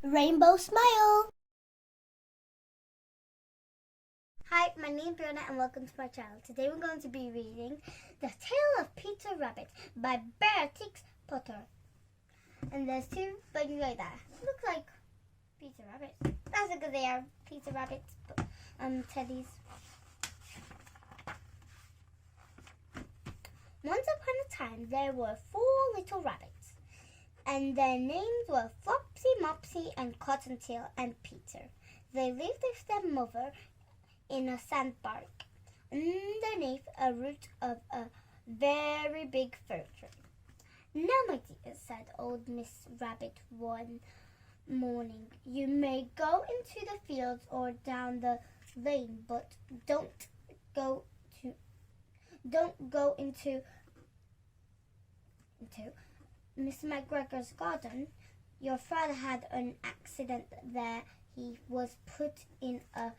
Rainbow Smile. Hi, my name is Brianna and welcome to my channel. Today we're going to be reading The Tale of Peter Rabbit by Beatrix Potter. And there's two bunnies right there. Look like Peter Rabbit. That's because they are Peter Rabbits, teddies. Once upon a time there were 4 little rabbits. And their names were Flopsy, Mopsy, and Cottontail, and Peter. They lived with their mother in a sandbark underneath a root of a very big fir tree. "Now, my dear," said old Miss Rabbit one morning, "you may go into the fields or down the lane, but don't go into Miss McGregor's garden. Your father had an accident there. He was put in a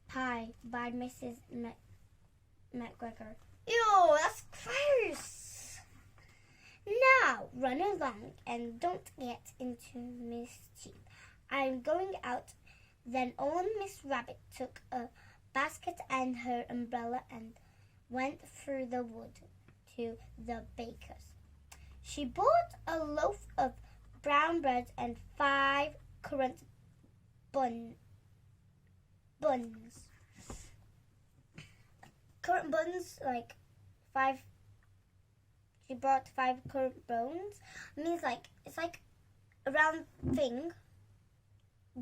pie by Mrs. McGregor." "Ew, that's gross." "Now, run along and don't get into mischief. I'm going out." Then old Miss Rabbit took a basket and her umbrella and went through the wood to the baker's. She bought a loaf of brown bread and 5 currant buns. Currant buns, like 5. She bought 5 currant buns. It means it's like a round thing,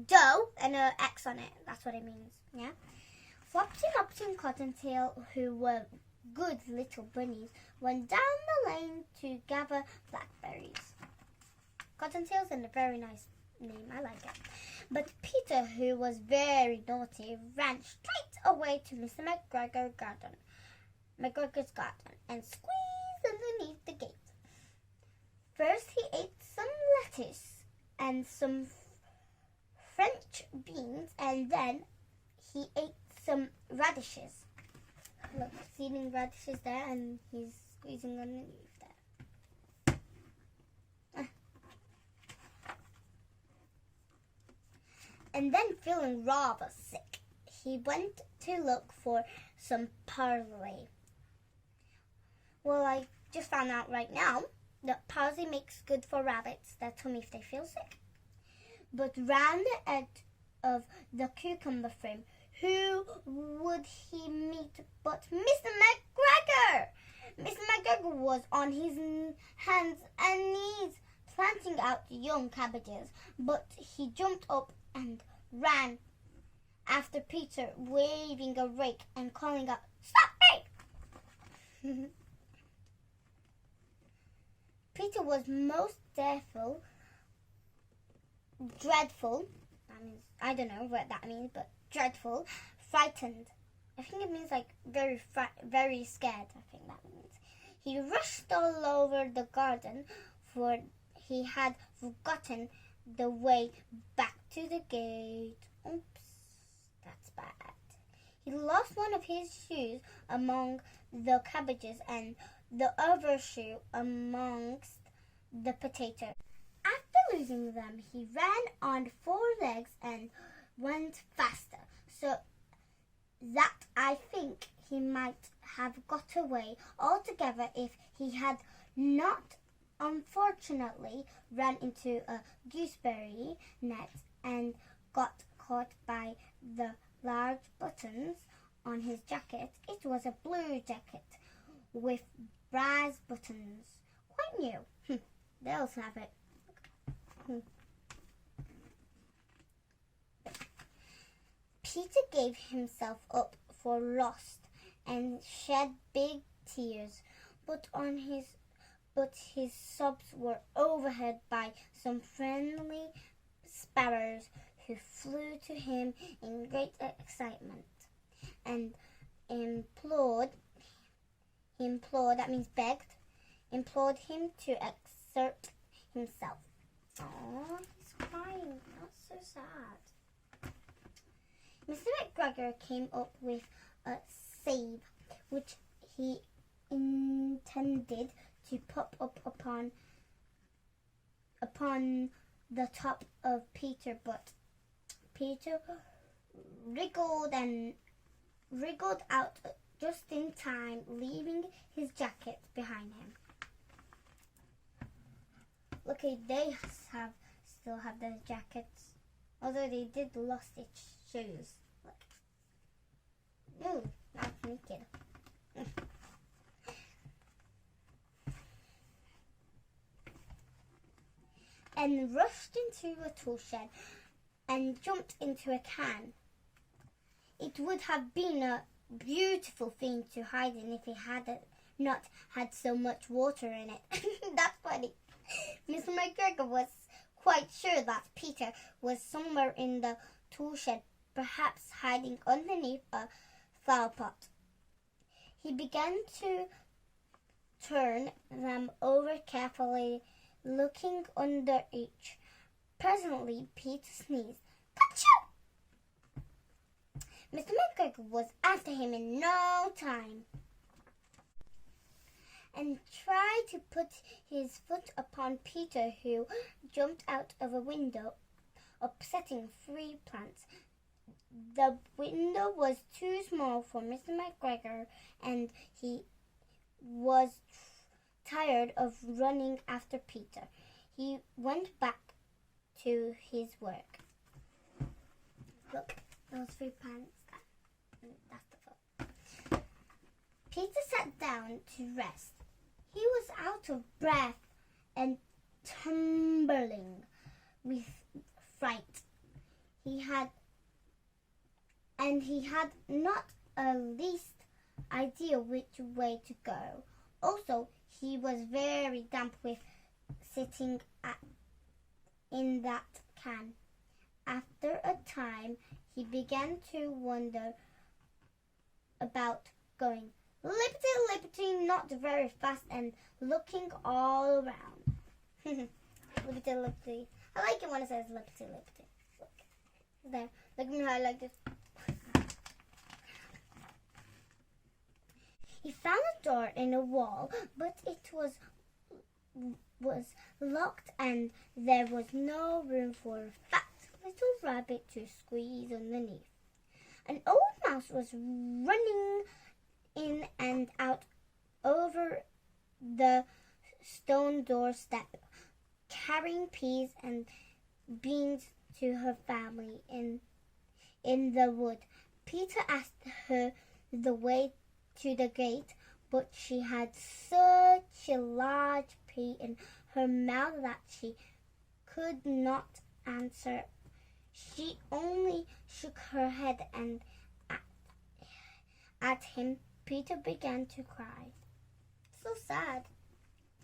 dough, and an X on it. That's what it means. Yeah. Flopsy, Mopsy, and Cottontail, who were good little bunnies, went down the lane to gather blackberries. Cottontail's a very nice name. I like it. But Peter, who was very naughty, ran straight away to Mr. McGregor's garden and squeezed underneath the gate. First he ate some lettuce and some French beans, and then he ate some radishes. Look, he's eating radishes there and he's squeezing underneath there. And then, feeling rather sick, he went to look for some parsley. Well, I just found out right now that parsley makes good for rabbits' their tummy if they feel sick. But round the edge of the cucumber frame, who would he meet but Mr. McGregor? Mr. McGregor was on his hands and knees planting out young cabbages, but he jumped up and ran after Peter, waving a rake and calling out, "Stop me!" Peter was most dreadful. That means, I don't know what that means, but dreadful, frightened. I think it means very scared. I think that means. He rushed all over the garden, for he had forgotten the way back to the gate. Oops, that's bad. He lost one of his shoes among the cabbages and the other shoe amongst the potatoes. After losing them, he ran on 4 legs and went faster, so that I think he might have got away altogether if he had not unfortunately run into a gooseberry net and got caught by the large buttons on his jacket. It was a blue jacket with brass buttons, quite new. They'll have it. Peter gave himself up for lost and shed big tears, but his sobs were overheard by some friendly sparrows who flew to him in great excitement and implored, that means begged, implored him to exert himself. Oh, he's crying. That's so sad. Mr. McGregor came up with a sieve, which he intended to pop up upon the top of Peter, but Peter wriggled out just in time, leaving his jacket behind him. Luckily, they still have their jackets, although they did lost its shoes. Look. Ooh, that's naked. And rushed into a tool shed and jumped into a can. It would have been a beautiful thing to hide in if it had not had so much water in it. That's funny. Mr. McGregor was quite sure that Peter was somewhere in the tool shed, perhaps hiding underneath a flower pot. He began to turn them over carefully, looking under each. Presently, Peter sneezed. Achoo! Mr. McGregor was after him in no time, and tried to put his foot upon Peter, who jumped out of a window, upsetting 3 plants. The window was too small for Mr. McGregor, and he was tired of running after Peter. He went back to his work. Look, those 3 plants. That's the foot. Peter sat down to rest. He was out of breath and trembling with fright. He had not a least idea which way to go. Also, he was very damp with sitting in that can. After a time, he began to wonder about going lippity-lippity, not very fast, and looking all around. Lippity-lippity. I like it when it says lippity-lippity. Look. There. Look at me how I like this. He found a door in a wall, but it was locked, and there was no room for a fat little rabbit to squeeze underneath. An old mouse was running in and out over the stone doorstep, carrying peas and beans to her family in the wood. Peter asked her the way to the gate, but she had such a large pea in her mouth that she could not answer. She only shook her head, and at him Peter began to cry. So sad.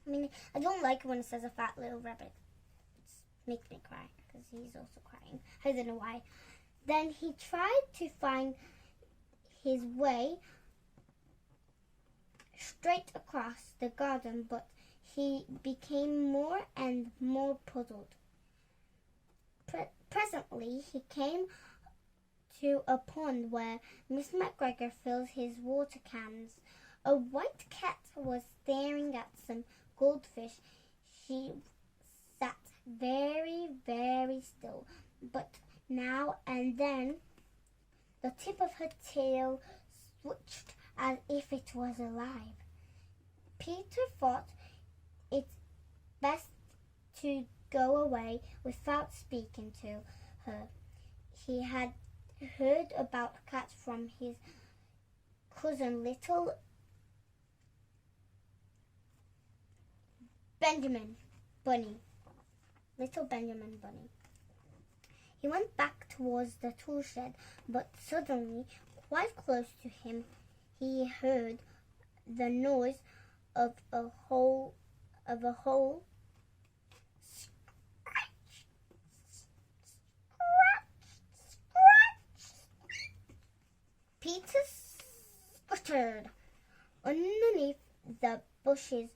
I mean, I don't like it when it says a fat little rabbit. It makes me cry because he's also crying. I don't know why. Then he tried to find his way straight across the garden, but he became more and more puzzled. Presently, he came to a pond where Miss McGregor fills his water cans. A white cat was staring at some goldfish. She sat very, very still, but now and then the tip of her tail switched as if it was alive. Peter thought it best to go away without speaking to her. He had heard about cats from his cousin Little Benjamin Bunny. He went back towards the tool shed, but suddenly, quite close to him, he heard the noise of a hole. Peter scuttered underneath the bushes,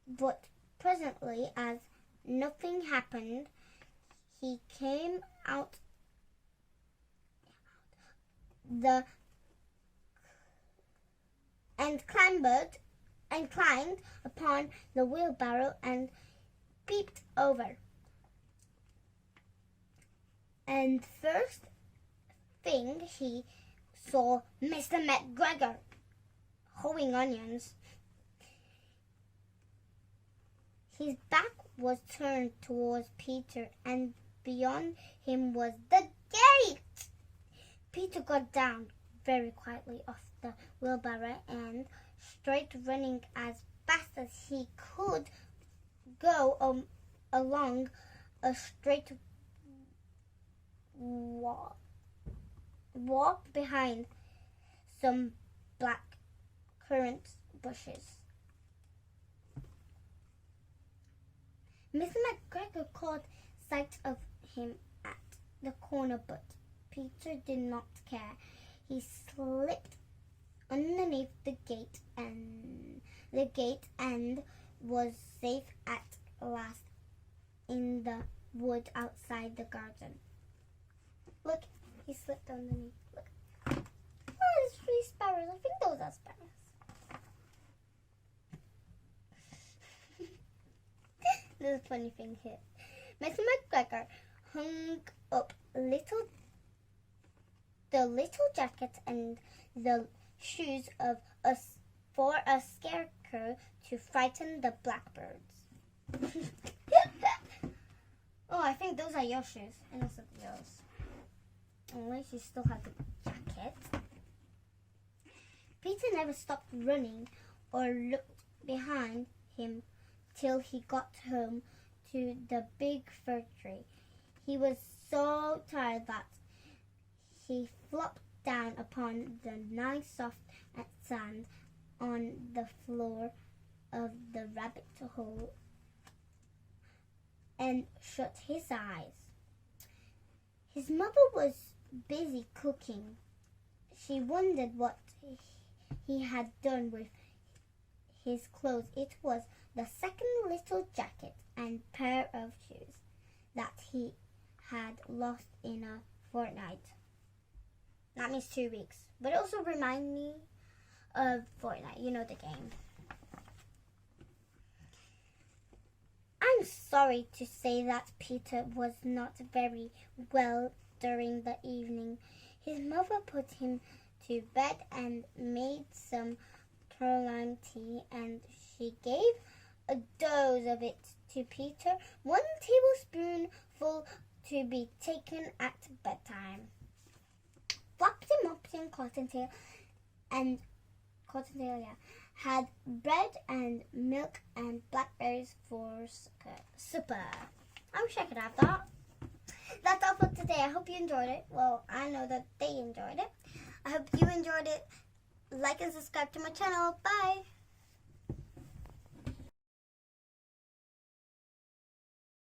but presently, as nothing happened, he came out and climbed upon the wheelbarrow and peeped over. And first thing he saw Mr. McGregor hoeing onions. His back was turned towards Peter, and beyond him was the gate. Peter got down very quietly off the wheelbarrow and straight running as fast as he could go along a straight walk behind some black currant bushes. Mr. McGregor caught sight of him at the corner, but Peter did not care. He slipped underneath the gate and was safe at last in the wood outside the garden. Look, he slipped underneath. Look. Oh, there's 3 sparrows. I think those are sparrows. There's a funny thing here. Mr. McGregor hung up the little jacket and the shoes for a scarecrow to frighten the blackbirds. Oh, I think those are your shoes. And also yours. Unless you still have the jacket. Peter never stopped running or looked behind him till he got home to the big fir tree. He was so tired that he flopped down upon the nice soft sand on the floor of the rabbit hole and shut his eyes. His mother was busy cooking. She wondered what he had done with his clothes. It was the second little jacket and pair of shoes that he had lost in a fortnight. That means 2 weeks. But it also reminds me of Fortnite, you know, the game. I'm sorry to say that Peter was not very well during the evening. His mother put him to bed and made some chamomile tea, and she gave a dose of it to Peter, 1 tablespoonful to be taken at bedtime. Flopsy, Mopsy, and Cottontail had bread and milk and blackberries for supper. I wish I could have that. That's all for today. I hope you enjoyed it. Well, I know that they enjoyed it. I hope you enjoyed it. Like and subscribe to my channel. Bye.